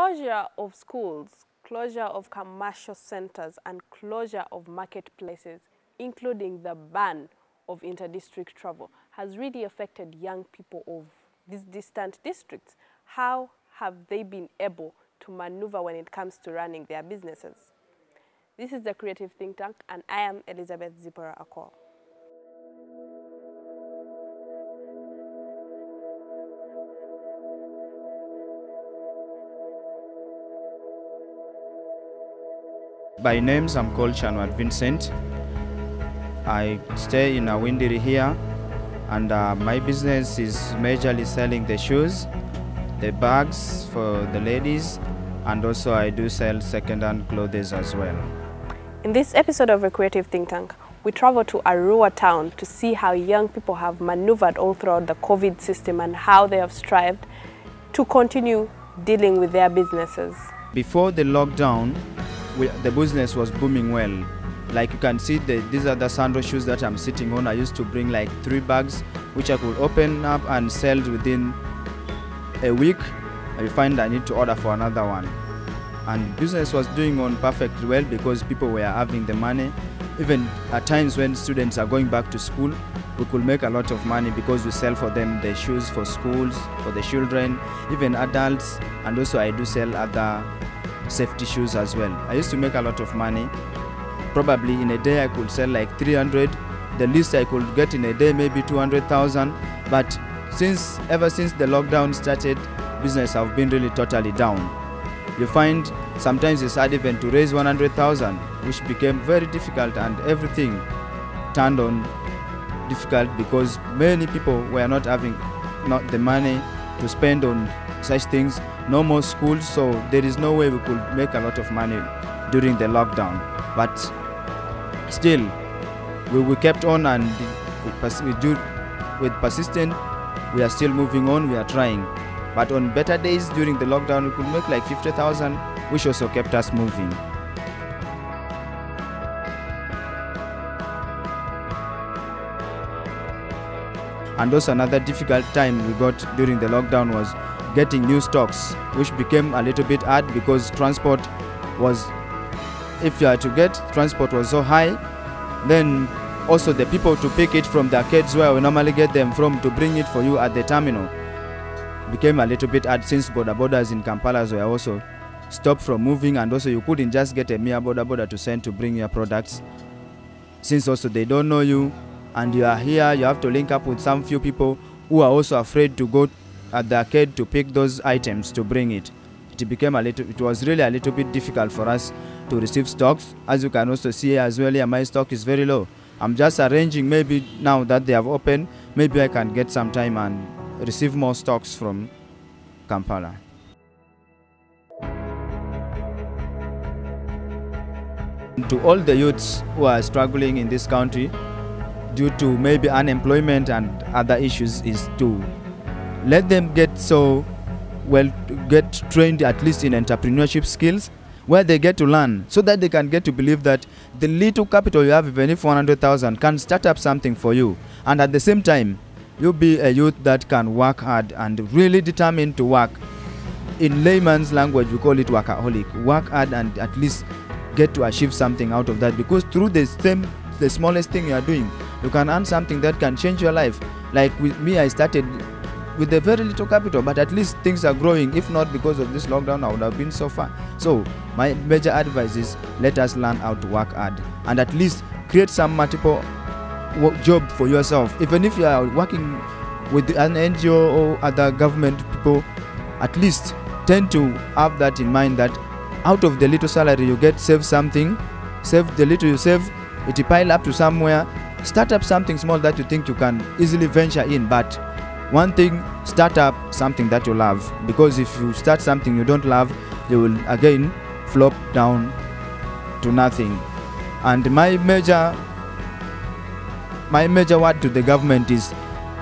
Closure of schools, closure of commercial centers, and closure of marketplaces, including the ban of inter-district travel, has really affected young people of these distant districts. How have they been able to maneuver when it comes to running their businesses? This is the Creative Think Tank, and I am Elizabeth Zipora Akol. By names, I'm called Chanwat Vincent. I stay in Awindiri here, and my business is majorly selling the shoes, the bags for the ladies, and also I do sell second-hand clothes as well. In this episode of a Creative Think Tank, we travel to Arua town to see how young people have maneuvered all throughout the COVID system and how they have strived to continue dealing with their businesses. Before the lockdown, the business was booming well. Like you can see, these are the sandal shoes that I'm sitting on. I used to bring like 3 bags, which I could open up and sell within a week. I find I need to order for another one. And business was doing on perfectly well because people were having the money. Even at times when students are going back to school, we could make a lot of money because we sell for them the shoes for schools, for the children, even adults, and also I do sell other safety shoes as well. I used to make a lot of money. Probably in a day I could sell like 300. The least I could get in a day maybe 200,000. But ever since the lockdown started, business have been really totally down. You find sometimes it's hard even to raise 100,000, which became very difficult, and everything turned on difficult because many people were not having the money to spend on such things. No more schools, so there is no way we could make a lot of money during the lockdown. But still, we kept on, and with persistence, we are still moving on, we are trying. But on better days during the lockdown, we could make like 50,000, which also kept us moving. And also another difficult time we got during the lockdown was getting new stocks, which became a little bit hard because transport was, if you had to get, transport was so high. Then also the people to pick it from the arcades where we normally get them from to bring it for you at the terminal became a little bit hard since borders in Kampala were also stopped from moving, and also you couldn't just get a mere border to send to bring your products. Since also they don't know you and you are here, you have to link up with some few people who are also afraid to go at the arcade to pick those items to bring it. It was really a little bit difficult for us to receive stocks. As you can also see as well here, my stock is very low. I'm just arranging, maybe now that they have opened, maybe I can get some time and receive more stocks from Kampala. To all the youths who are struggling in this country due to maybe unemployment and other issues, is to let them get trained at least in entrepreneurship skills, where they get to learn so that they can get to believe that the little capital you have, even if 100,000, can start up something for you. And at the same time, you'll be a youth that can work hard and really determined to work. In layman's language, we call it workaholic. Work hard and at least get to achieve something out of that, because through the smallest thing you are doing, you can earn something that can change your life. Like with me, I started with a very little capital, but at least things are growing. If not because of this lockdown, I would have been so far. So my major advice is, let us learn how to work hard and at least create some multiple job for yourself. Even if you are working with an NGO or other government people, at least tend to have that in mind, that out of the little salary you get, save something, save the little you save, it pile up to somewhere, start up something small that you think you can easily venture in. But one thing, start up something that you love, because if you start something you don't love, you will again flop down to nothing. And my major word to the government is,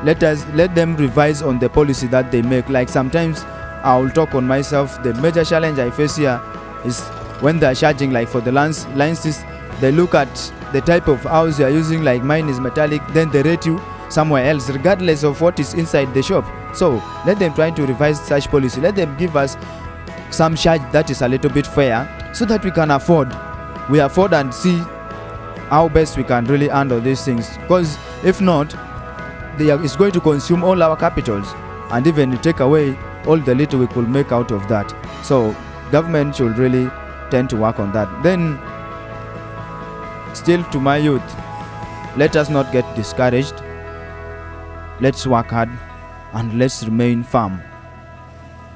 let them revise on the policy that they make. Like sometimes I will talk on myself, the major challenge I face here is when they are charging, like for the lenses, they look at the type of house you are using, like mine is metallic, then they rate you somewhere else regardless of what is inside the shop. So let them try to revise such policy. Let them give us some charge that is a little bit fair, so that we can afford. We afford and see how best we can really handle these things. Because if not, it's going to consume all our capitals, and even take away all the little we could make out of that. So government should really tend to work on that. Then still to my youth, let us not get discouraged. Let's work hard and let's remain firm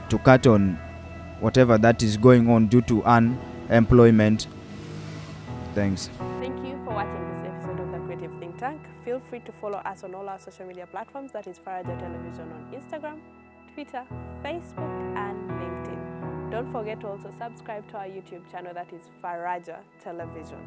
to cut on whatever that is going on due to unemployment. Thanks. Thank you for watching this episode of the Creative Think Tank. Feel free to follow us on all our social media platforms. That is Faraja Television on Instagram, Twitter, Facebook, and LinkedIn. Don't forget to also subscribe to our YouTube channel, that is Faraja Television.